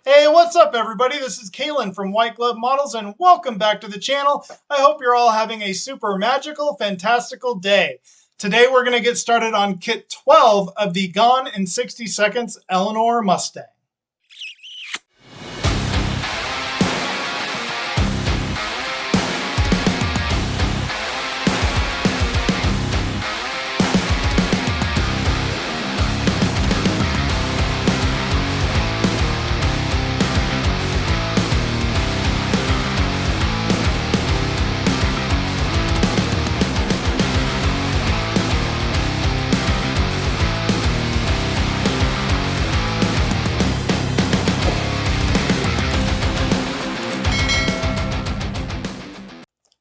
Hey, what's up everybody? This is Kalan from White Glove Models and welcome back to the channel. I hope you're all having a super magical, fantastical day. Today we're going to get started on kit 12 of the Gone in 60 Seconds Eleanor Mustang.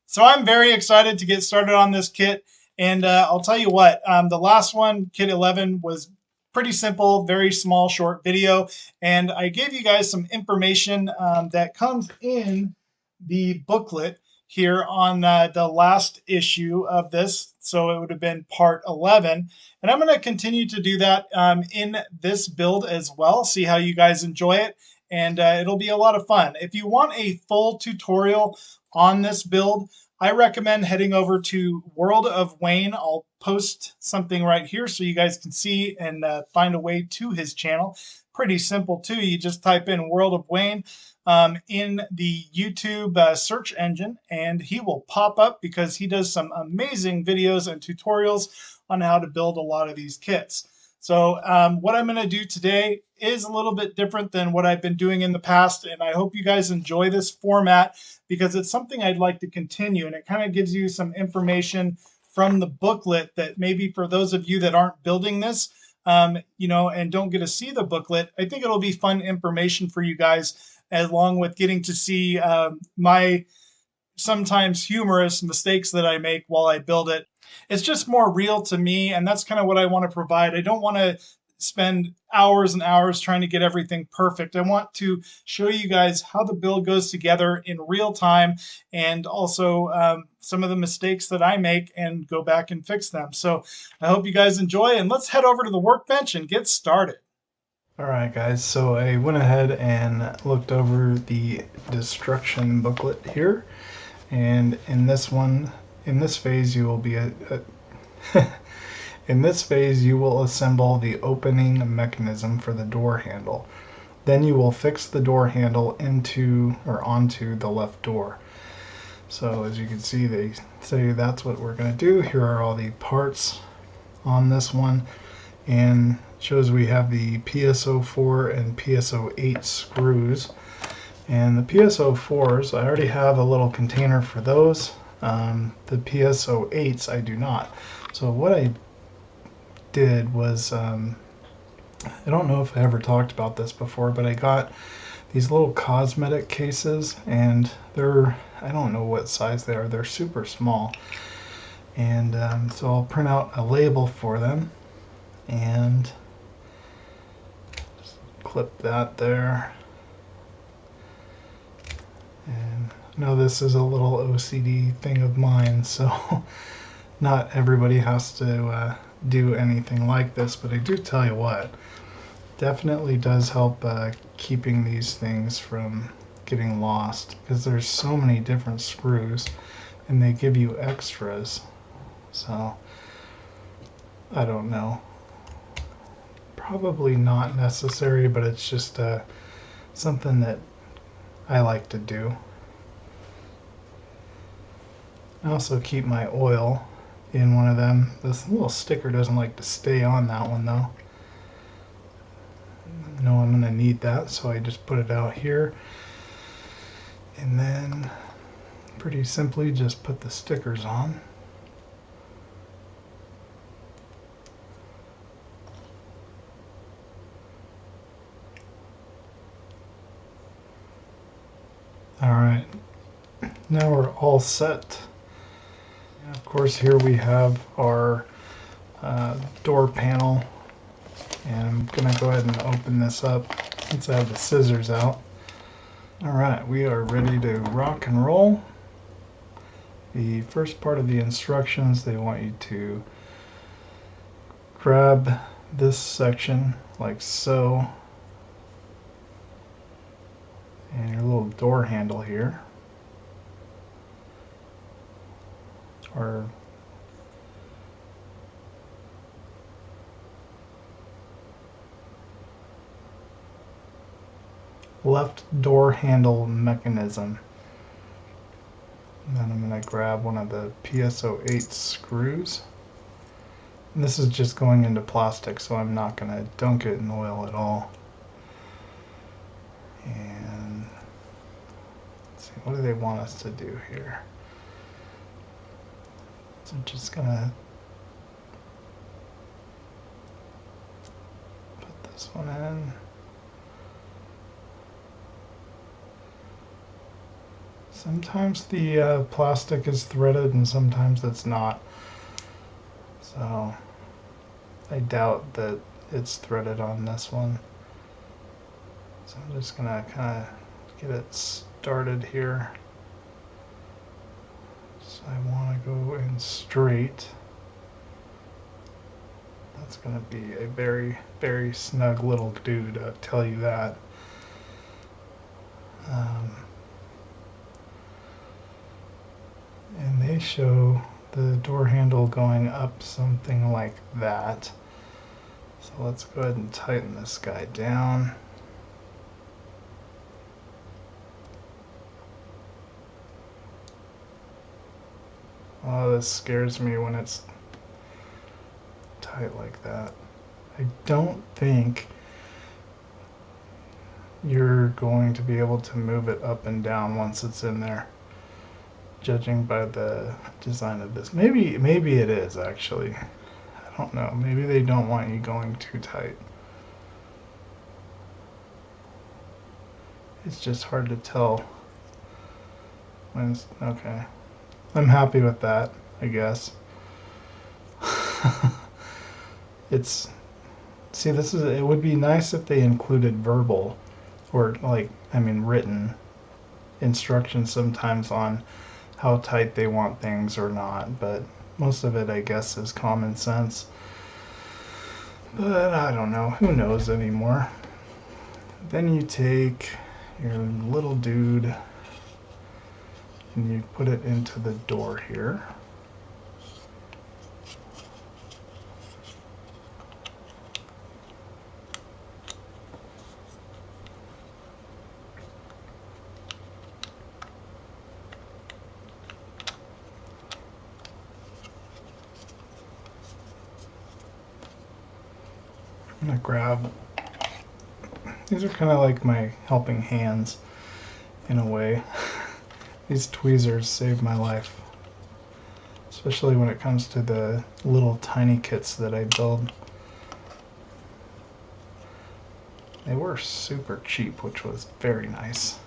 So I'm very excited to get started on this kit, and I'll tell you what, the last one, kit 11, was pretty simple, very small, short video, and I gave you guys some information that comes in the booklet here on the last issue of this, so it would have been part 11, and I'm going to continue to do that in this build as well, see how you guys enjoy it, and it'll be a lot of fun. If you want a full tutorial on this build, I recommend heading over to World of Wayne. I'll post something right here so you guys can see and find a way to his channel. Pretty simple too. You just type in World of Wayne in the YouTube search engine and he will pop up because he does some amazing videos and tutorials on how to build a lot of these kits. So what I'm going to do today is a little bit different than what I've been doing in the past, and I hope you guys enjoy this format because it's something I'd like to continue, and it kind of gives you some information from the booklet that maybe for those of you that aren't building this, you know, and don't get to see the booklet, I think it'll be fun information for you guys, along with getting to see my sometimes humorous mistakes that I make while I build it. It's just more real to me, and that's kind of what I want to provide. I don't want to spend hours and hours trying to get everything perfect. I want to show you guys how the build goes together in real time, and also some of the mistakes that I make and go back and fix them. So I hope you guys enjoy, and let's head over to the workbench and get started. Alright guys, so I went ahead and looked over the destruction booklet here, and in this phase you will be in this phase you will assemble the opening mechanism for the door handle. Then you will fix the door handle onto the left door. So as you can see, they say that's what we're going to do. Here are all the parts on this one, and shows we have the PSO4 and PSO8 screws. And the PSO4s, I already have a little container for those. The PSO8s I do not. So what I did was, I don't know if I ever talked about this before, but I got these little cosmetic cases, and they're, I don't know what size they are, they're super small. And so I'll print out a label for them and just clip that there. And I know this is a little OCD thing of mine, so not everybody has to do anything like this, but I do tell you what, definitely does help keeping these things from getting lost, because there's so many different screws and they give you extras. So I don't know, probably not necessary, but it's just something that I like to do. I also keep my oil in one of them. This little sticker doesn't like to stay on that one though. I know I'm going to need that, so I just put it out here. And then pretty simply just put the stickers on. Alright, now we're all set. And of course here we have our door panel, and I'm going to go ahead and open this up since I have the scissors out. Alright, we are ready to rock and roll. The first part of the instructions, they want you to grab this section like so, door handle here. Or left door handle mechanism. And then I'm going to grab one of the PSO8 screws. And this is just going into plastic, so I'm not going to dunk it in oil at all. And let's see, what do they want us to do here? So I'm just going to put this one in. Sometimes the plastic is threaded and sometimes it's not. So I doubt that it's threaded on this one. So I'm just going to kind of get it started here. So I want to go in straight. That's going to be a very, very snug little dude, I'll tell you that. And they show the door handle going up something like that. So let's go ahead and tighten this guy down. Oh, this scares me when it's tight like that. I don't think you're going to be able to move it up and down once it's in there, judging by the design of this. Maybe it is actually. I don't know. Maybe they don't want you going too tight. It's just hard to tell when it's okay. I'm happy with that, I guess. It's, see, this is, it would be nice if they included verbal or written instructions sometimes on how tight they want things or not, but most of it, I guess, is common sense. But I don't know, who knows anymore. Then you take your little dude and you put it into the door here. I'm gonna grab, these are kind of like my helping hands in a way. These tweezers save my life, especially when it comes to the little tiny kits that I build. They were super cheap, which was very nice.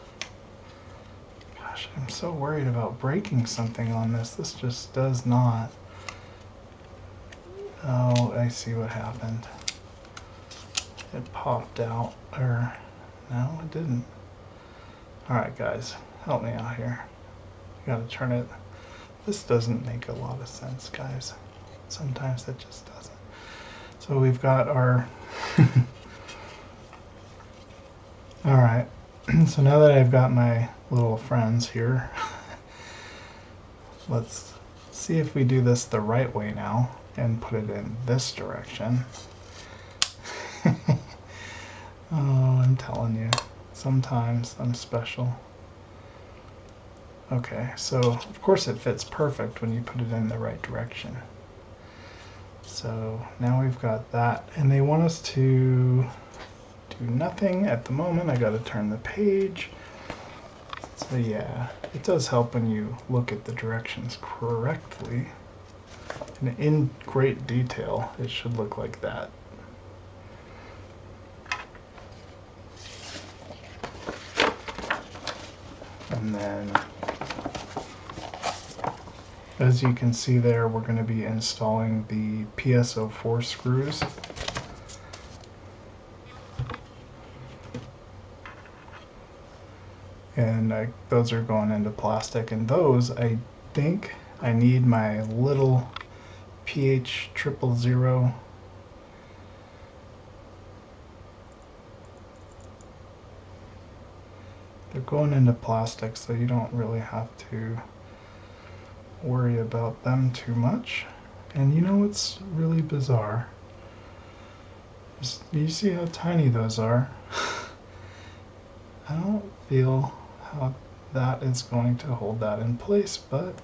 Gosh, I'm so worried about breaking something on this. This just does not. Oh, I see what happened. It popped out, or no, it didn't. Alright guys, help me out here. You gotta turn it. This doesn't make a lot of sense, guys. Sometimes it just doesn't. So we've got our alright, so now that I've got my little friends here, let's see if we do this the right way now and put it in this direction. Oh, I'm telling you, sometimes I'm special. Okay, so of course it fits perfect when you put it in the right direction. So now we've got that, and they want us to do nothing at the moment. I got to turn the page. So yeah, it does help when you look at the directions correctly. And in great detail, it should look like that. And then, as you can see there, we're going to be installing the PSO4 screws. And those are going into plastic. And those, I think I need my little PH 000. They're going into plastic, so you don't really have to worry about them too much. And you know what's really bizarre? You see how tiny those are? I don't feel how that is going to hold that in place, but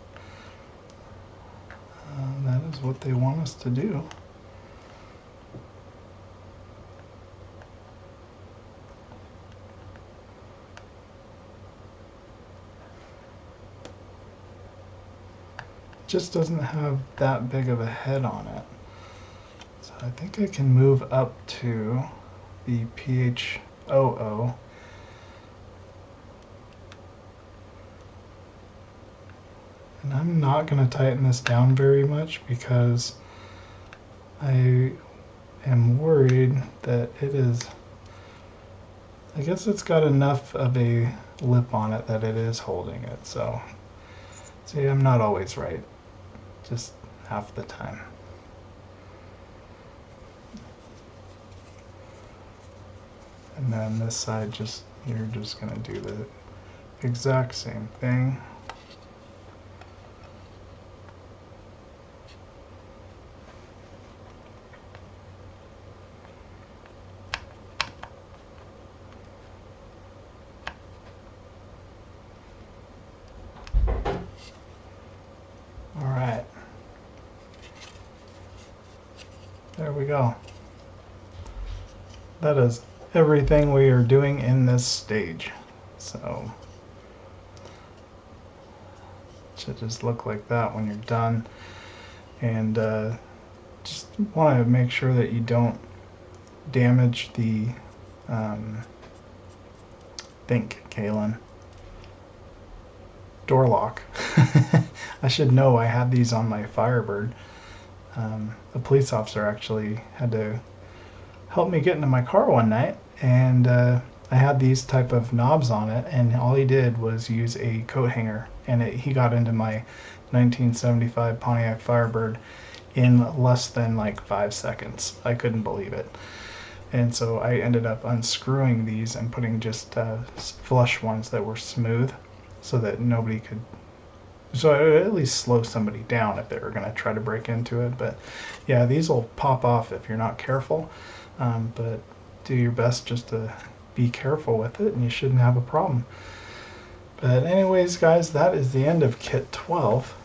that is what they want us to do. Just doesn't have that big of a head on it. So I think I can move up to the PHOO. And I'm not going to tighten this down very much because I am worried that it is, I guess it's got enough of a lip on it that it is holding it. So, see, I'm not always right, just half the time. And then this side, you're just going to do the exact same thing. All right. There we go. That is everything we are doing in this stage. So it should just look like that when you're done. And just want to make sure that you don't damage the Kalan door lock. I should know, I had these on my Firebird. A police officer actually had to help me get into my car one night, and I had these type of knobs on it, and all he did was use a coat hanger, and he got into my 1975 Pontiac Firebird in less than like 5 seconds. I couldn't believe it. And so I ended up unscrewing these and putting just flush ones that were smooth, so that nobody could, so it would at least slow somebody down if they were going to try to break into it. But yeah, these will pop off if you're not careful. But do your best just to be careful with it, and you shouldn't have a problem. But anyways, guys, that is the end of kit 12.